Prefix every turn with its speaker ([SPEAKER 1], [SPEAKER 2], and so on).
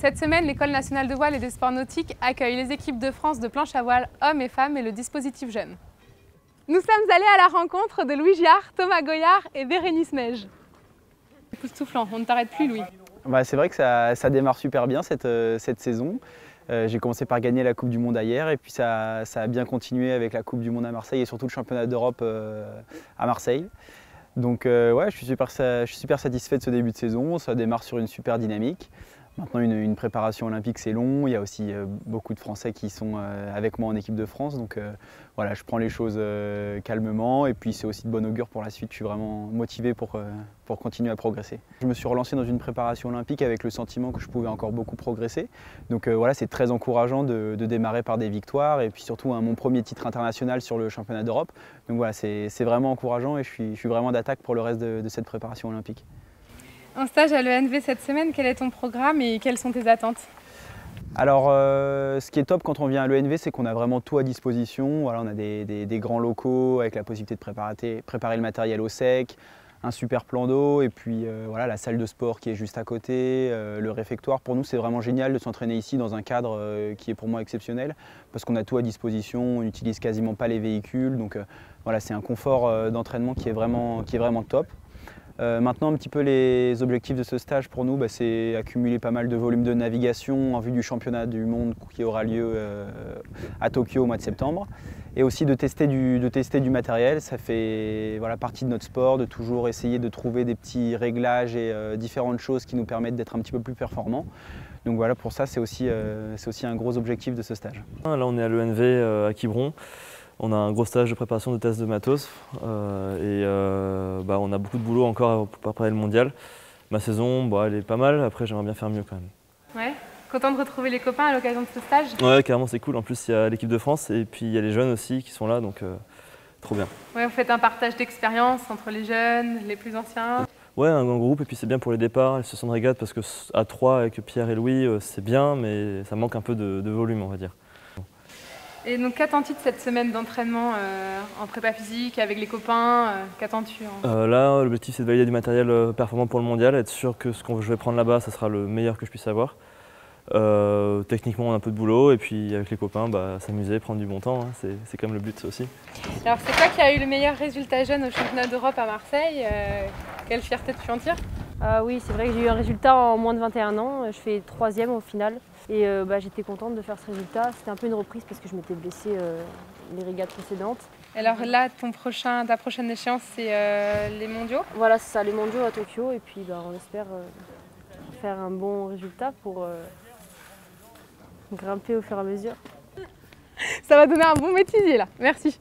[SPEAKER 1] Cette semaine, l'École nationale de voile et des sports nautiques accueille les équipes de France de planche à voile hommes et femmes et le dispositif jeune. Nous sommes allés à la rencontre de Louis Giard, Thomas Goyard et Bérénice Neige. Époustouflant, on ne t'arrête plus Louis.
[SPEAKER 2] C'est vrai que ça démarre super bien cette saison. J'ai commencé par gagner la Coupe du Monde hier et puis ça a bien continué avec la Coupe du Monde à Marseille et surtout le championnat d'Europe à Marseille. Donc ouais, je suis super satisfait de ce début de saison, ça démarre sur une super dynamique. Maintenant une préparation olympique c'est long, il y a aussi beaucoup de Français qui sont avec moi en équipe de France, donc voilà, je prends les choses calmement et puis c'est aussi de bon augure pour la suite, je suis vraiment motivé pour continuer à progresser. Je me suis relancé dans une préparation olympique avec le sentiment que je pouvais encore beaucoup progresser, donc voilà, c'est très encourageant de démarrer par des victoires et puis surtout mon premier titre international sur le championnat d'Europe, donc voilà, c'est vraiment encourageant et je suis vraiment d'attaque pour le reste de cette préparation olympique.
[SPEAKER 1] Un stage à l'ENV cette semaine, quel est ton programme et quelles sont tes attentes?
[SPEAKER 2] Alors, ce qui est top quand on vient à l'ENV, c'est qu'on a vraiment tout à disposition. Voilà, on a des grands locaux avec la possibilité de préparer le matériel au sec, un super plan d'eau et puis voilà, la salle de sport qui est juste à côté, le réfectoire. Pour nous, c'est vraiment génial de s'entraîner ici dans un cadre qui est pour moi exceptionnel parce qu'on a tout à disposition, on n'utilise quasiment pas les véhicules. Donc voilà, c'est un confort d'entraînement qui est vraiment top. Maintenant, un petit peu les objectifs de ce stage pour nous, c'est accumuler pas mal de volume de navigation en vue du championnat du monde qui aura lieu à Tokyo au mois de septembre. Et aussi de tester du matériel, ça fait partie de notre sport, de toujours essayer de trouver des petits réglages et différentes choses qui nous permettent d'être un petit peu plus performants. Donc voilà, pour ça, c'est aussi un gros objectif de ce stage.
[SPEAKER 3] Là, on est à l'ENV à Quiberon. On a un gros stage de préparation de tests de matos et on a beaucoup de boulot encore pour préparer le mondial. Ma saison, elle est pas mal, après j'aimerais bien faire mieux quand même.
[SPEAKER 1] Ouais, content de retrouver les copains à l'occasion de ce stage?
[SPEAKER 3] Ouais, carrément c'est cool, en plus il y a l'équipe de France et puis il y a les jeunes aussi qui sont là, donc trop bien.
[SPEAKER 1] Ouais, vous faites un partage d'expérience entre les jeunes, les plus anciens?
[SPEAKER 3] Ouais, un grand groupe et puis c'est bien pour les départs, les sessions de régate parce qu'à 3 avec Pierre et Louis c'est bien mais ça manque un peu de volume on va dire.
[SPEAKER 1] Et donc qu'attends-tu de cette semaine d'entraînement en prépa physique avec les copains? Qu'attends-tu
[SPEAKER 3] Là, l'objectif c'est de valider du matériel performant pour le mondial, être sûr que ce que je vais prendre là-bas, ça sera le meilleur que je puisse avoir. Techniquement, on a un peu de boulot et puis avec les copains, s'amuser, prendre du bon temps, hein, c'est quand même le but aussi.
[SPEAKER 1] Alors c'est toi qui as eu le meilleur résultat jeune au championnat d'Europe à Marseille. Quelle fierté tu en tires?
[SPEAKER 4] Oui, c'est vrai que j'ai eu un résultat en moins de 21 ans, je fais 3e au final. Et j'étais contente de faire ce résultat. C'était un peu une reprise parce que je m'étais blessée les régates précédentes.
[SPEAKER 1] Alors là, ta prochaine échéance, c'est les mondiaux?
[SPEAKER 4] Voilà, c'est ça, les mondiaux à Tokyo. Et puis on espère faire un bon résultat pour grimper au fur et à mesure.
[SPEAKER 1] Ça va donner un bon métisier là, merci.